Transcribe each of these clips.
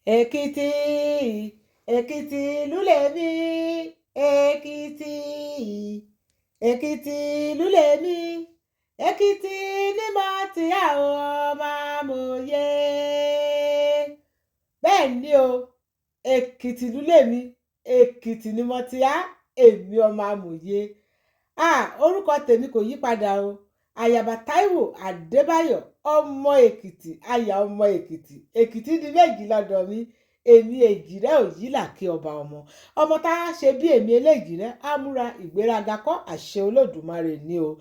Èkìtì, Èkìtì lúlẹ̀ Èkìtì, Èkìtì lúlẹ̀ Èkìtì ní mo ti àwọn ọmọ amòye. Bẹ́ẹ̀ ni o, Èkìtì lúlẹ̀ Èkìtì ní mo ti á èmi ọmọ amòye. Orúkọ tèmi kò yí padà o. Àyàbá Táíwò Adébáyọ̀, ọmọ Èkìtì, aya ọmọ Èkìtì. Èkìtì di méjì lọ́dọ̀ mi. Èmi Èjìrẹ́ Òyìlà kí ọba ọmọ. Ọmọ tá a ṣe bí èmi Eléjìrẹ́ á múra ìgbéraga kọ́ àṣẹ Olódùmarè ni o.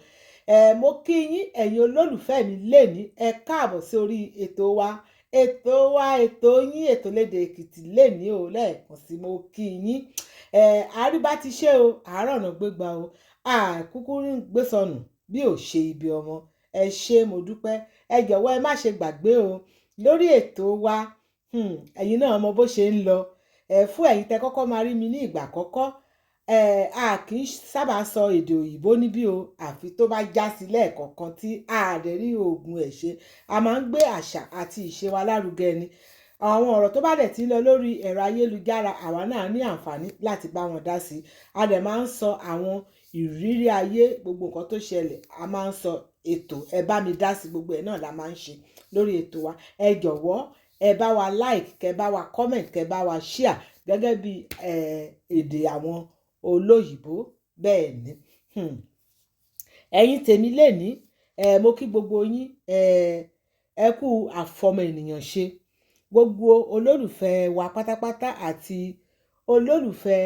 Mo kí yín ẹ̀yin olólùfẹ́ mi lénìí. Ẹ káàbọ̀ sí orí ètò wa. Ètò yín Ètò Lédè Èkìtì lénìí o. Lẹ́ẹ̀kan sí mo kí yín. Àríbá ti ṣe o, àárọ̀ ọ̀nà gbégbá o. Kúkú ń gbé sọnù bí ò ṣe ibi ọmọ. Ẹ ṣé mo dúpẹ́. Ẹ jọ̀wọ́ ẹ má ṣe gbàgbé o lórí ètò wa. Ẹ̀yin náà mọ bó ṣe ń lọ. Fún ẹ̀yin tẹ́ kọ́kọ́ máa rí mi ní ìgbà àkọ́kọ́, a kì í sábà sọ èdè òyìnbó níbí o, àfi tó bá já sí lẹ́ẹ̀kọ̀ọ̀kan tí a dẹ̀ rí oògùn ẹ̀ ṣe. A máa ń gbé àṣà àti ìṣe wa lárugẹ ni. Àwọn ọ̀rọ̀ tó bá dẹ̀ ti ń lọ lórí ẹ̀rọ ayélujára, àwa náà ní àǹfààní láti bá wọn dá sí. A dẹ̀ máa ń sọ àwọn ìrírí ayé, gbogbo nǹkan tó ṣẹlẹ̀, a máa ń sọ ètò ẹ bá mi dá sí, gbogbo ẹ̀ náà la máa ń ṣe lórí ètò wa. Ẹ jọ̀wọ́ ẹ bá wa like, kẹ bá wa comment, kẹ bá wa share gẹ́gẹ́ bí èdè àwọn olóyìnbó. Bẹ́ẹ̀ ni. Ẹ̀yin tèmi lénìí, mo kí gbogbo yín, ẹ kú àfọmọ ènìyàn ṣe. Gbogbo olólùfẹ́ wa pátápátá àti olólùfẹ́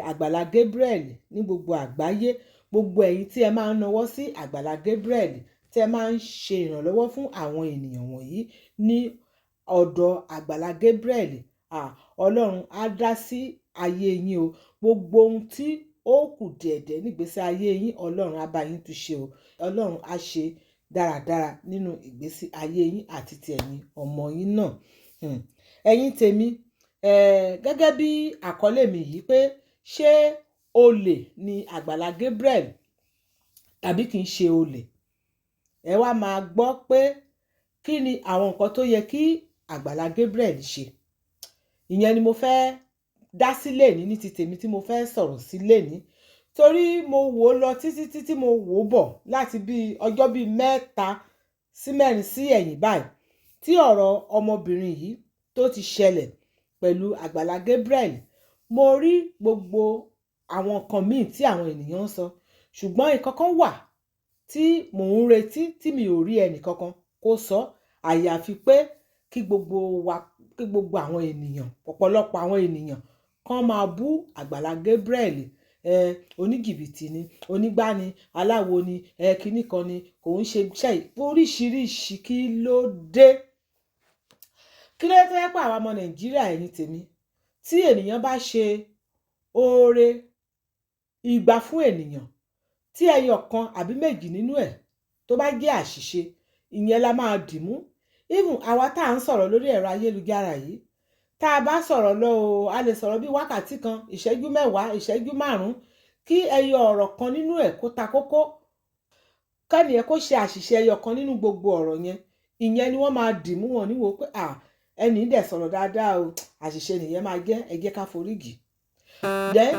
Àgbàlá Gabriel ní gbogbo àgbáyé, gbogbo ẹ̀yin tí ẹ máa ń nawọ́ sí Àgbàlá Gabriel, tí ẹ máa ń ṣe ìrànlọ́wọ́ fún àwọn ènìyàn wọ̀nyí ní ọ̀dọ̀ Àgbàlá Gabriel. Ọlọ́run á dá sí ayé yín o. Gbogbo ohun tí ó kù dẹ̀dẹ̀ nígbésí ayé yín, Ọlọ́run á bá yín tún ṣe o. Ọlọ́run á ṣe dáradára nínú ìgbésí ayé yín àti ti ẹ̀yin ọmọ yín náà. Ẹ̀yin tèmi, gẹ́gẹ́ bí àkọlé mi yìí pé ṣé olè ni Àgbàlá Gabriel tàbí kì í ṣe olè? Ẹ wá máa gbọ́ pé kí ni àwọn nǹkan tó yẹ kí Àgbàlá Gabriel ṣe. Ìyẹn ni mo fẹ́ dá sí lénìí ní ti tèmi tí mo fẹ́ sọ̀rọ̀ sí lénìí. Torí mo wò ó lọ títí mo wò ó bọ̀ láti bí ọjọ́ bí 3 sí 4 sí ẹ̀yìn báyìí tí ọ̀rọ̀ ọmọbìnrin yìí tó ti ṣẹlẹ̀ pẹ̀lú Àgbàlá Gabriel. Mo rí gbogbo àwọn nǹkan míì tí àwọn ènìyàn ń sọ, ṣùgbọ́n ìkankan wà tí mò ń retí tí mi ò rí ẹnì kankan kó sọ, àyàfi pé kí gbogbo àwọn ènìyàn, ọ̀pọ̀lọpọ̀ àwọn ènìyàn kan máa bú Àgbàlá Gabriel. Oníjìbìtì ni, onígbá ni, aláwo ni, kinní kan ni, kò ń ṣe iṣẹ́ oríṣiríṣi. Kí ló dé? Kí ló dé tó yẹ pé àwa ọmọ Nàìjíríà, ẹ̀yin tèmi, tí ènìyàn bá ṣe oore ìgbà fún ènìyàn, tí ẹyọ kan àbí méjì nínú ẹ̀ tó bá jẹ́ àṣìṣe, ìyẹn la máa dìmú. Even àwa tá à ń sọ̀rọ̀ lórí ẹ̀rọ ayélujára yìí, tá a bá sọ̀rọ̀ lọ o, a lè sọ̀rọ̀ bí wákàtí kan, ìṣẹ́jú 10, ìṣẹ́jú 5, kí ẹyọ ọ̀rọ̀ kan nínú ẹ̀ kó ta kókó, kẹ́ni ẹ kó ṣe àṣìṣe ẹyọ kan nínú gbogbo ọ̀rọ̀ yẹn. Ìyẹn ni wọ́n máa dìmú, wọn níwò pé ẹni dẹ̀ sọ̀rọ̀ dáadáa o, àṣìṣe nìyẹn máa jẹ́, ẹ jẹ́ ká foríjì. Then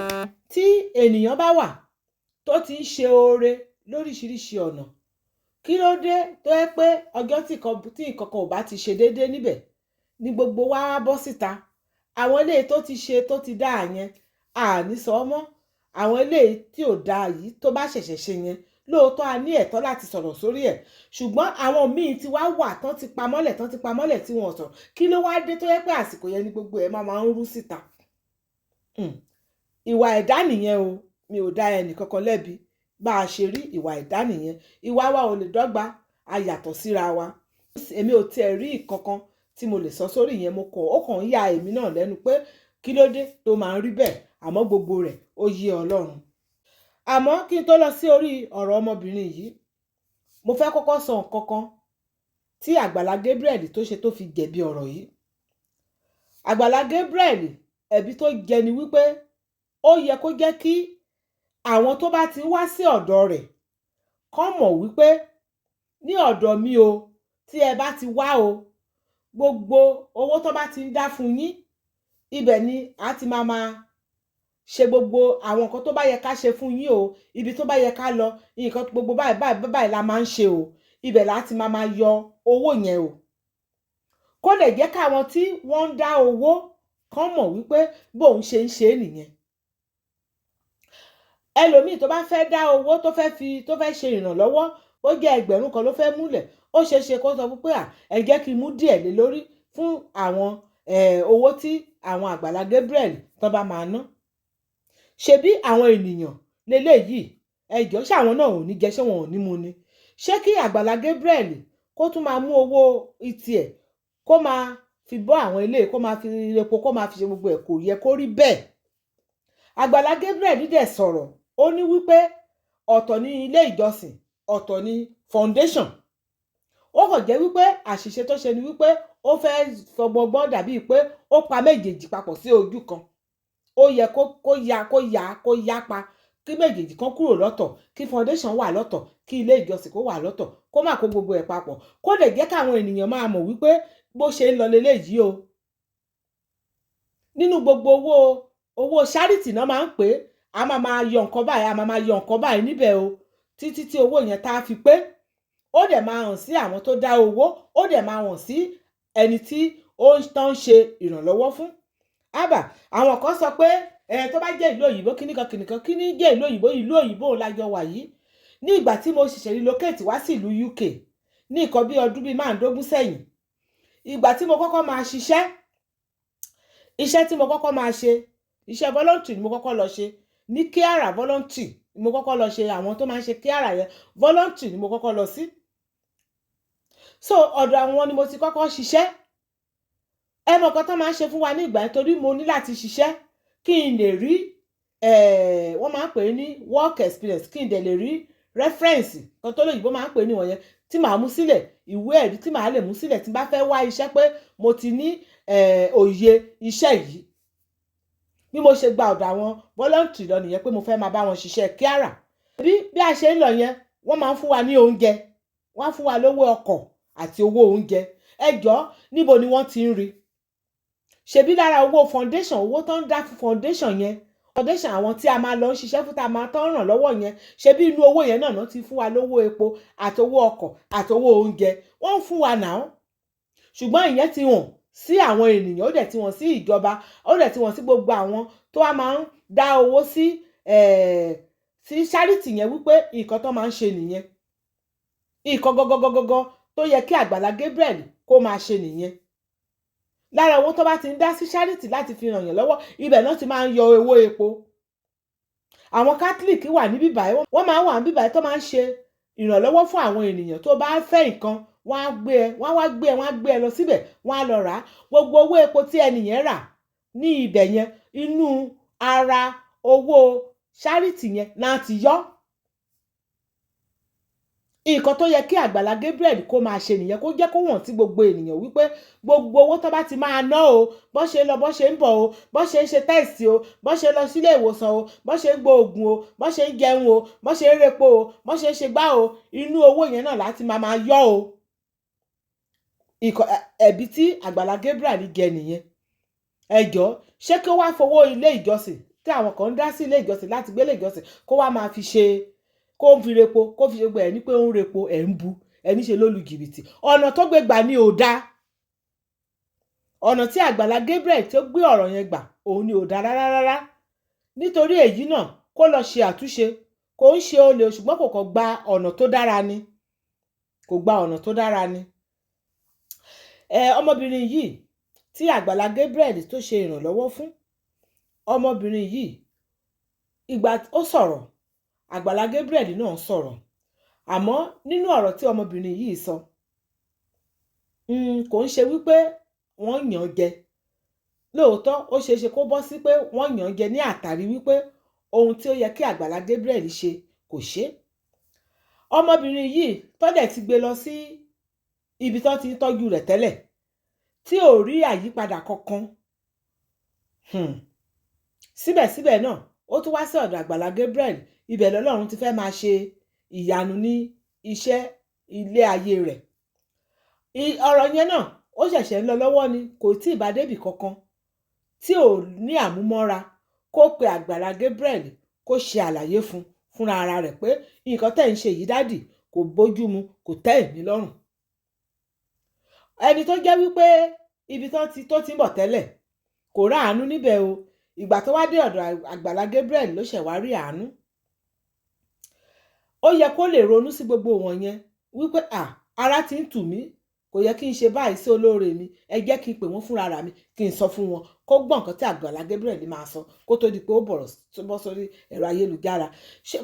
tí ènìyàn bá wà tó ti ń ṣe oore lóríṣiríṣi ọ̀nà, kí ló dé tó yẹ pé ọjọ́ tí ìkọ̀kan ò bá ti ṣe déédéé níbẹ̀ ni gbogbo wa bọ́ síta? Àwọn eléyìí tó ti ṣe tó ti dá yẹn àní sọ mọ́. Àwọn eléyìí tí ò dá yìí tó bá ṣẹ̀ṣẹ̀ ṣe yẹn, lóòótọ́ a ní ẹ̀tọ́ láti sọ̀rọ̀ sórí ẹ̀, ṣùgbọ́n àwọn míì ti wá wà tán ti pamọ́lẹ̀ tí wọ́n sọ̀rọ̀. Kí ló wá dé tó yẹ pé àsìkò yẹn ni gbogbo ẹ̀ máa ń rú síta? Ìwà ẹ̀dá nìyẹn o, mi ò dá ẹnì kankan lẹ́bi. Bá a ṣe rí ìwà ẹ̀dá nìyẹn. Ìwà wa ò lè dọ́gba, a yàtọ̀ síra wa. Èmi ò tiẹ̀ rí ìkankan tí mo lè sọ sórí ìyẹn. Ó kàn ń ya èmi náà lẹ́nu pé kí ló dé tó máa ń rí bẹ́ẹ̀, àmọ́ gbogbo rẹ̀ ó yé Ọlọ́run. Àmọ́ kí n tó lọ sí orí ọ̀rọ̀ ọmọbìnrin yìí, mo fẹ́ kọ́kọ́ sọ nǹkan kan tí Àgbàlá Gabriel tó ṣe tó fi jẹ̀bi ọ̀rọ̀ yìí. Àgbàlá Gabriel, ẹ̀bi tó jẹ ni wípé ó yẹ kó jẹ́ kí àwọn tó bá ti wá sí ọ̀dọ̀ rẹ̀ kán mọ̀ wípé ní ọ̀dọ̀ mi o, tí ẹ bá ti wá o, gbogbo owó tó bá ti ń dá fún yín ibẹ̀ ni a ti máa ṣe gbogbo àwọn nǹkan tó bá yẹ ká ṣe fún yín o, ibi tó bá yẹ ká lọ, nǹkan gbogbo báyìí la máa ń ṣe o, ibẹ̀ láti máa yọ owó yẹn o. Kó lè jẹ́ káwọn tí wọ́n ń dá owó kán mọ̀ wípé bóun ṣe ń ṣe é nìyẹn. Ẹlòmíì tó bá fẹ́ dá owó tó fẹ́ ṣe ìrànlọ́wọ́, ó jẹ́ 1000 kan ló fẹ́ múlẹ̀, ó ṣeéṣe kó sọ wípé ẹ jẹ́ kí n mú díẹ̀ lé lórí fún àwọn owó tí àwọn Àgbàlá Gabriel tó bá máa ná. Ṣebí àwọn ènìyàn leléyìí, ẹjọ́ ṣé àwọn náà ò ní jẹ, ṣé wọn ò ní mu ni? Ṣé kí Àgbàlá Gabriel kó tún máa mú owó ìtì ẹ̀ kó máa fi bọ́ àwọn eléyìí, kó máa fi repo, kó máa fi ṣe gbogbo ẹ̀? Kò yẹ kó rí bẹ́ẹ̀. Àgbàlá Gabriel dẹ̀ sọ̀rọ̀, ó ní wípé ọ̀tọ̀ ní ilé ìjọsìn, ọ̀tọ̀ ní foundation. Ó kàn jẹ́ wípé àṣìṣe tó ṣe ni wípé ó fẹ́ fọgbọ́n dàbí pé ó pa méjèèjì papọ̀ sí ojú kan. Ó yẹ kó yapa kí méjèèjì kan kúrò lọ́tọ̀, kí foundation wà lọ́tọ̀, kí ilé ìjọsìn kó wà lọ́tọ̀, kó má kó gbogbo ẹ̀ papọ̀, kó lè jẹ́ káwọn ènìyàn máa mọ̀ wípé bó ṣe ń lọ leléyìí o. Nínú gbogbo owó charity náà máa ń pè é, a máa yọ nǹkan báyìí, a máa yọ nǹkan báyìí níbẹ̀ o, títí tí owó yẹn tá a fi pé. Ó dẹ̀ máa hàn sí àwọn tó dá owó, ó dẹ̀ máa hàn sí ẹni tí ó ń ṣe ìrànlọ́wọ́ fún. Àwọn kan sọ pé tó bá jẹ́ ìlú òyìnbó kíníkan kí ní jẹ́ ìlú òyìnbó lájọ wà yìí. Ní ìgbà tí mo ṣẹ̀ṣẹ̀ relocate wá sí ìlú UK ní nǹkan bí ọdún bíi 15 sẹ́yìn, ìgbà tí mo kọ́kọ́ máa ṣiṣẹ́, iṣẹ́ tí mo kọ́kọ́ máa ṣe, iṣẹ́ voluntary ni mo kọ́kọ́ lọ ṣe ní Kiara. Voluntary ni mo kọ́kọ́ lọ ṣe, àwọn tó máa ń ṣe Kiara yẹn voluntary ni mo kọ́kọ́ lọ sí. So ọ̀dọ̀ àwọn ni mo ti kọ́kọ́ ṣiṣẹ́. Ẹ mọ̀ kan tó máa ń ṣe fún wa ní ìgbà yẹn, torí mo ní láti ṣiṣẹ́ kí n lè rí wọ́n máa ń pè é ní work experience, kí n dẹ̀ lè rí reference kan tó lóyìnbó máa ń pè é ní wọ̀nyẹn, tí màá mú sílẹ̀, ìwé ẹ̀rí tí màá lè mú sílẹ̀ tí bá fẹ́ wá iṣẹ́ pé mo ti ní òye iṣẹ́ yìí. Bí mo ṣe gba ọ̀dọ̀ àwọn voluntary lọ nìyẹn, pé mo fẹ́ máa bá wọn ṣiṣẹ́ Kiara. Bí a ṣe ń lọ yẹn, wọ́n máa ń fún wa ní oúnjẹ, wọ́n á fún wa lówó ọkọ̀ àti owó oúnjẹ. Ẹjọ́ níbo ni wọ́n ti ń rí? Ṣebí lára owó foundation, owó tó ń dá fún foundation yẹn, foundation àwọn tí a máa lọ ń ṣiṣẹ́ fún, tá a máa tán ràn lọ́wọ́ yẹn, ṣebí inú owó yẹn náà ti fún wa lówó epo àtowó ọkọ̀ àtowó oúnjẹ. Wọ́n ń fún wa náà. Ṣùgbọ́n ìyẹn ti hàn sí àwọn ènìyàn, ó dẹ̀ ti hàn sí ìjọba, ó dẹ̀ ti hàn sí gbogbo àwọn tó wá máa ń dá owó sí charity yẹn, wípé nǹkan tó máa ń ṣe nìyẹn. Nǹkan gọgọgọgọgọ tó yẹ kí Àgbàlá Gabriel kó máa ṣe nìyẹn. Lára owó tó bá ti ń dá sí charity láti fi ràn yàn lọ́wọ́, ibẹ̀ náà ti máa ń yọ owó epo. Àwọn Catholic wà ní bíbáyìí, wọ́n máa ń wà ní bíbáyìí tó máa ń ṣe ìrànlọ́wọ́ fún àwọn ènìyàn. Tó bá fẹ́ nǹkan, wọ́n á gbé ẹ lọ síbẹ̀, wọ́n á lọ rà á. Gbogbo owó epo tí ẹnìyẹn rà ní ibẹ̀ yẹn, inú ara owó charity yẹn náà ti yọ. Nǹkan tó yẹ kí Àgbàlá Gabriel kó máa ṣe nìyẹn, kó jẹ́ kó wọ̀n sí gbogbo ènìyàn wípé gbogbo owó tó bá ti máa ná o, bó ṣe lọ, bó ṣe ń bọ̀ o, bó ṣe ń ṣe test o, bó ṣe lọ sílé ìwòsàn o, bó ṣe ń gbo oògùn o, bó ṣe ń jẹun o, bó ṣe ń repo o, bó ṣe ń ṣe gbá o, inú owó yẹn náà láti máa yọ o. Ẹ̀bi tí Àgbàlá Gabriel jẹ nìyẹn. Ẹjọ́ ṣé kí ó wá fowó ilé ìjọsìn tí àwọn kan ń dá sí ilé ìjọsìn láti gbé ilé ìjọsìn kó wá máa fi ṣe, kó ń fi repo, kó fi ṣe gbé ẹ̀ ní pé ó ń repo, ẹ̀ ń bu, ẹni ṣe ló lu jìbìtì. Ọ̀nà tó gbé gbà ni ò dáa. Ọ̀nà tí Àgbàlá Gabriel tó gbé ọ̀rọ̀ yẹn gbà, òun ni ò dáa rárá. Nítorí èyí náà, kó lọ ṣe àtúnṣe. Kò ń ṣe olè, ṣùgbọ́n kò kàn gba ọ̀nà tó dára ni. Kò gba ọ̀nà tó dára ni. Ọmọbìnrin yìí tí Àgbàlá Gabriel tó ṣe ìrànlọ́wọ́ fún, ọmọbìnrin yìí ìgbà ó sọ̀rọ̀, Àgbàlá Gabriel náà sọ̀rọ̀. Àmọ́ nínú ọ̀rọ̀ tí ọmọbìnrin yìí sọ, kò ń ṣe wípé wọ́n yàn jẹ. Lóòótọ́ ó ṣeéṣe kó bọ́ sí pé wọ́n yàn jẹ ní àtàrí wípé ohun tí ó yẹ kí Àgbàlá Gabriel ṣe kò ṣe. Ọmọbìnrin yìí tó dẹ̀ ti gbé lọ sí ibi tó ti ń tọ́jú rẹ̀ tẹ́lẹ̀, tí ò rí àyípadà kankan. Síbẹ̀síbẹ̀ náà, ó tún wá sí ọ̀dọ̀ Àgbàlá Gabriel. Ibẹ̀ lọ́lọ́run ti fẹ́ máa ṣe ìyanu ní iṣẹ́ ilé ayé rẹ̀. Ọ̀rọ̀ yẹn náà ó ṣẹ̀ṣẹ̀ ń lọ lọ́wọ́ ni, kò tí ì bá débì kankan, tí ò ní àmúmọ́ra, kó pe Àgbàlá Gabriel kó ṣe àlàyé fúnra ara rẹ̀ pé nǹkan tẹ́ ń ṣe yìí dádì kò bójú mu, kò tẹ́ èmi lọ́rùn. Ẹni tó jẹ́ wípé ibi tó ti ń bọ̀ tẹ́lẹ̀ kò ráàánú níbẹ̀ o, ìgbà tó wá dé ọ̀dọ̀ Àgbàlá Gabriel ló ṣẹ̀ wá rí àánú. Ó yẹ kó lè ronú sí gbogbo wọn yẹn wípé ara ti ń tù mí, kò yẹ kí n ṣe báyìí sí olóore mi, ẹ jẹ́ kí n pè wọ́n fúnra mi, kí n sọ fún wọn, kó gbọ́ nǹkan tí Àgbàlá Gabriel máa sọ kó tó di pé ó bọ́ sórí ẹ̀rọ ayélujára.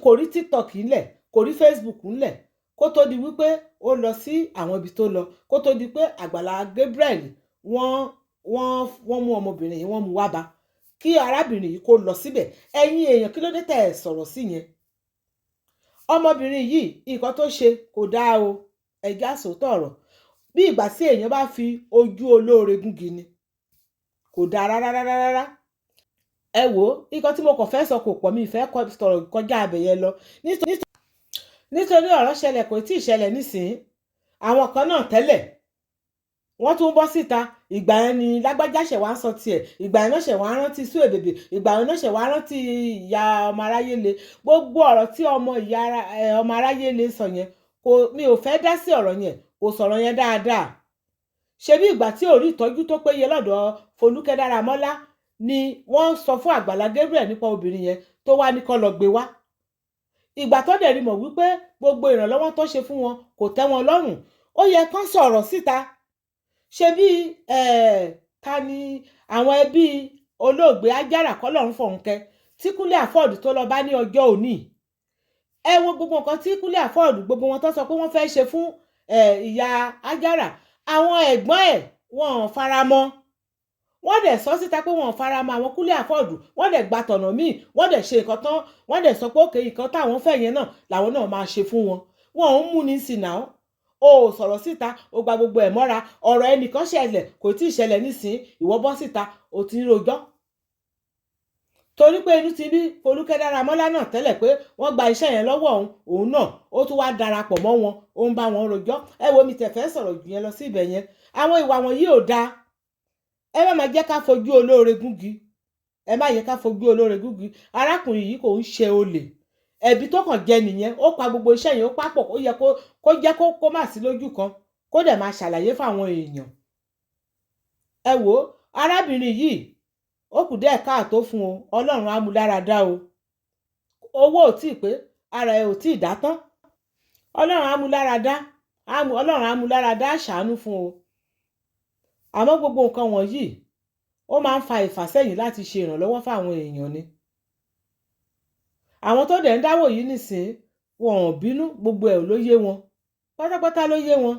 Kò rí TikTok ńlẹ̀, kò rí Facebook ńlẹ̀, kó tó di wípé ó lọ sí àwọn ibi tó lọ, kó tó di pé Àgbàlá Gabriel wọ́n mú ọmọbìnrin yìí, wọ́n mú wá bá kí arábìnrin yìí kó lọ síbẹ̀. Ẹ̀yin èèyàn, kí ló dé tẹ́ ẹ sọ̀rọ̀ sí yẹn? Ọmọbìnrin yìí nǹkan tó ṣe kò dáa o, ẹ̀já sòótọ́ ọ̀rọ̀, bí ìgbà tí èèyàn bá fi ojú olóore gúngi ni, kò dáa rárá. Ẹ wò ó, nǹkan tí mo kàn fẹ́ sọ kò pọ̀, mi ìfẹ́ sọ̀rọ̀ kọjá abẹ̀yẹ lọ nítorí ọ̀rọ̀ ṣẹlẹ̀ kò tí ì ṣẹlẹ̀ nísìnyí. Àwọn kan náà tẹ́lẹ̀ wọ́n tún bọ́ síta, ìgbà yẹn ni lágbájá ṣẹ̀ wá ń sọ tiẹ̀, ìgbà yẹn náà ṣẹ̀ wá rántí sú èbèbè, ìgbà yẹn náà ṣẹ̀ wá rántí ìyá ọmọ aráyé le. Gbogbo ọ̀rọ̀ tí ọmọ aráyé le sọ yẹn, mi ò fẹ́ dá sí ọ̀rọ̀ yẹn, kò sọ̀rọ̀ yẹn dáadáa. Ṣebí ìgbà tí ò rí ìtọ́jú tó péye lọ́dọ̀ Folúkẹ́ Dáramọ́lá ni wọ́n sọ fún Àgbàlá Gabriel nípa obìnrin yẹn tó wá ní kó lọ gbé wá. Ìgbà tó dẹ̀ rí mọ̀ wípé gbogbo ìrànlọ́wọ́ tó ṣe fún wọn kò tẹ́ wọn lọ́rùn, ó yẹ kán sọ̀rọ̀ síta. Ṣebí ta ni àwọn ẹbí olóògbé Ajára kọ́lọ́run fọ̀run kẹ́ tí Kúnlé Afọ́ọ̀dù tó lọ bá ní ọjọ́ òní? Ẹ wo gbogbo nǹkan tí Kúnlé Afọ́ọ̀dù gbogbo wọn tó sọ pé wọ́n fẹ́ ṣe fún ìyá Ajára, àwọn ẹ̀gbọ́n ẹ̀ wọn ò fara mọ́. Wọ́n dẹ̀ sọ síta pé wọn ò fara mọ́ àwọn Kúnlé Afọ́ọ̀dù, wọ́n dẹ̀ gba tọ̀nà míì, wọ́n dẹ̀ ṣe nǹkan tán, wọ́n dẹ̀ sọ pé òkè nǹkan táwọn fẹ́ yẹn náà làwọn náà máa ṣe fún wọn. Wọn ò ń mú ní sìnà ó. O sọ̀rọ̀ síta, o gba gbogbo ẹ̀ mọ́ra, ọ̀rọ̀ ẹnìkan ṣẹlẹ̀ kò tí ì ṣẹlẹ̀ nísìnyí, ìwọ bọ́ síta o ti ń rojọ́. Torí pé inú ti bí Folúkẹ́ Dáramọ́lá náà tẹ́lẹ̀ pé wọ́n gba iṣẹ́ yẹn lọ́wọ́ òun náà, ó tún wá darapọ̀ mọ́ wọn, ó ń bá wọn rojọ́. Ẹ wo, mi tẹ̀ fẹ́ sọ̀rọ̀ jù yẹn lọ sí ibẹ̀ yẹn. Àwọn ìwà wọn yìí ò dáa. Ẹ má máa jẹ́ ká fojú olóore gúngi. Ẹ má yẹ ká fojú olóore gúngi. Arákùnrin yìí kò ń ṣe olè. Ẹ̀bi tó kàn jẹ nìyẹn, ó pa gbogbo iṣẹ́ yẹn, ó pápọ̀, ó yẹ kó jẹ́ kó má sí lójú kan, kó dẹ̀ máa ṣàlàyé fáwọn èèyàn. Ẹ wò ó, arábìnrin yìí ó kù díẹ̀ káàtó fún o, Ọlọ́run á mú lára dá o. Owó ò tíì pé, ara ẹ̀ ò tíì dá tán. Ọlọ́run á mú lára dá, Ọlọ́run á mú lára dá, ṣàánú fún o. Àmọ́ gbogbo nǹkan wọ̀nyí ó máa ń fa ìfàsẹ́yìn láti ṣe ìrànlọ́wọ́ fáwọn èèyàn ni. Àwọn tó dẹ̀ ń dáwò yìí nísìnyí wọn ò bínú, gbogbo ẹ̀ ló yé wọn, pátápátá ló yé wọn.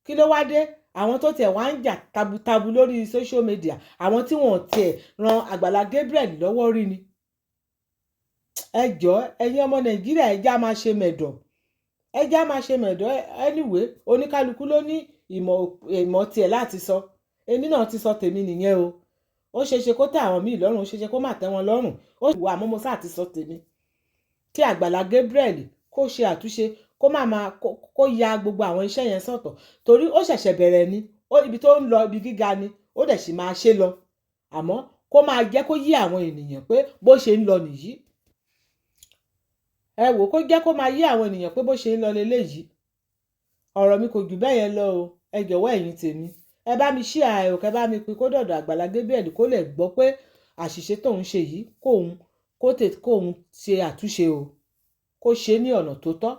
Kí ló wá dé? Àwọn tó tiẹ̀ wá ń jà tabutabu lórí social media, àwọn tí wọn ò tiẹ̀ ran Àgbàlá Gabriel lọ́wọ́ rí ni. Ẹ jọ̀ọ́, ẹ̀yin ọmọ Nàìjíríà, ẹ já máa ṣe mẹ̀dọ̀, ẹ já máa ṣe mẹ̀dọ̀. Anyway, oníkálukú ló ní ìmọ̀ tiẹ̀ láti sọ. Èmi náà ti sọ tèmi nìyẹn o. Ó ṣeéṣe kó tẹ́ àwọn míì lọ́rùn, ó ṣeéṣe kó má tẹ́ wọn lọ́rùn. Ó sì wà, àmọ́ mo sáà ti sọ tèmi. Kí Àgbàlá Gabriel kó ṣe àtúnṣe, kó ya gbogbo àwọn iṣẹ́ yẹn sọ́tọ̀, torí ó ṣẹ̀ṣẹ̀ bẹ̀rẹ̀ ni, ibi tó ń lọ ibi gíga ni, ó dẹ̀ sì máa ṣe lọ. Àmọ́ kó máa jẹ́ kó yé àwọn ènìyàn pé bó ṣe ń lọ nìyí. Ẹ wò, kó jẹ́ kó máa yé àwọn ènìyàn pé bó ṣe ń lọ leléyìí. Ọ̀rọ̀ mi kò jù bẹ́ẹ̀ yẹn lọ o. Ẹ jọ̀wọ́ ẹ̀yin tèmi, ẹ bá mi share ẹ̀ o, kẹ́ bá mi pín kó dọ̀dọ̀ Àgbàlá Gabriel kó lè gbọ́ pé àṣìṣe tóun ṣe yìí kóun ṣe àtúnṣe o, kó ṣe ní ọ̀nà tó tọ́.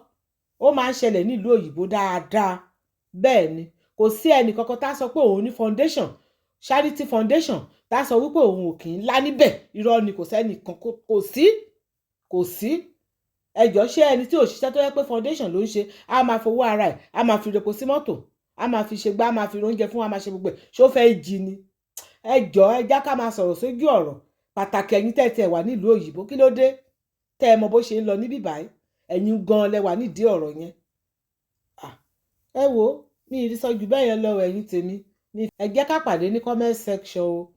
Ó máa ń ṣẹlẹ̀ nílùú òyìnbó dáadáa. Bẹ́ẹ̀ ni, kò sí ẹnì kankan tá sọ pé òun ní foundation, charity foundation, tá sọ wípé òun ò kì í ńlá níbẹ̀. Irọ́ ni, kò sẹ́ni kan, kò sí. Ẹ jọ̀ọ́, ṣé ẹni tí ò ṣiṣẹ́ tó yẹ pé foundation ló ń ṣe, á máa fowó ara ẹ̀, á máa fi repo sí mọ́tò, á máa fi ṣe gbá, á máa fi oúnjẹ fún wa, máa ṣe gbogbo ẹ̀, ṣó fẹ́ jí ni? Ẹ jọ̀ọ́, ẹ já ká máa sọ̀rọ̀ sójú ọ̀rọ̀. Pàtàkì ẹ̀yin tẹ́ wà nílùú òyìnbó, kí ló dé tẹ́ ẹ mọ bó ṣe ń lọ níbí báyìí? Ẹ̀yin gan lẹ wà nídìí ọ̀rọ̀ yẹn. Ẹ wo, mi ì rí sọ jù bẹ́ẹ̀ yẹn lọ ẹ̀yin tèmi. Ẹ jẹ́ ká pàdé ní comment section o.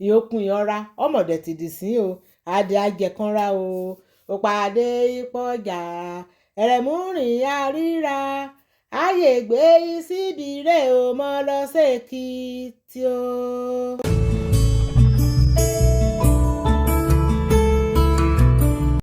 Ìyókùn ìyanra ọmọdé ti dì sí o, adé ajẹkanra o. Ó pàdé ìpọ́jà ẹ̀rẹ̀múrìn àríra, ayé gbé ìsídìí rẹ̀ ò mọ́ lọ sékìtì o.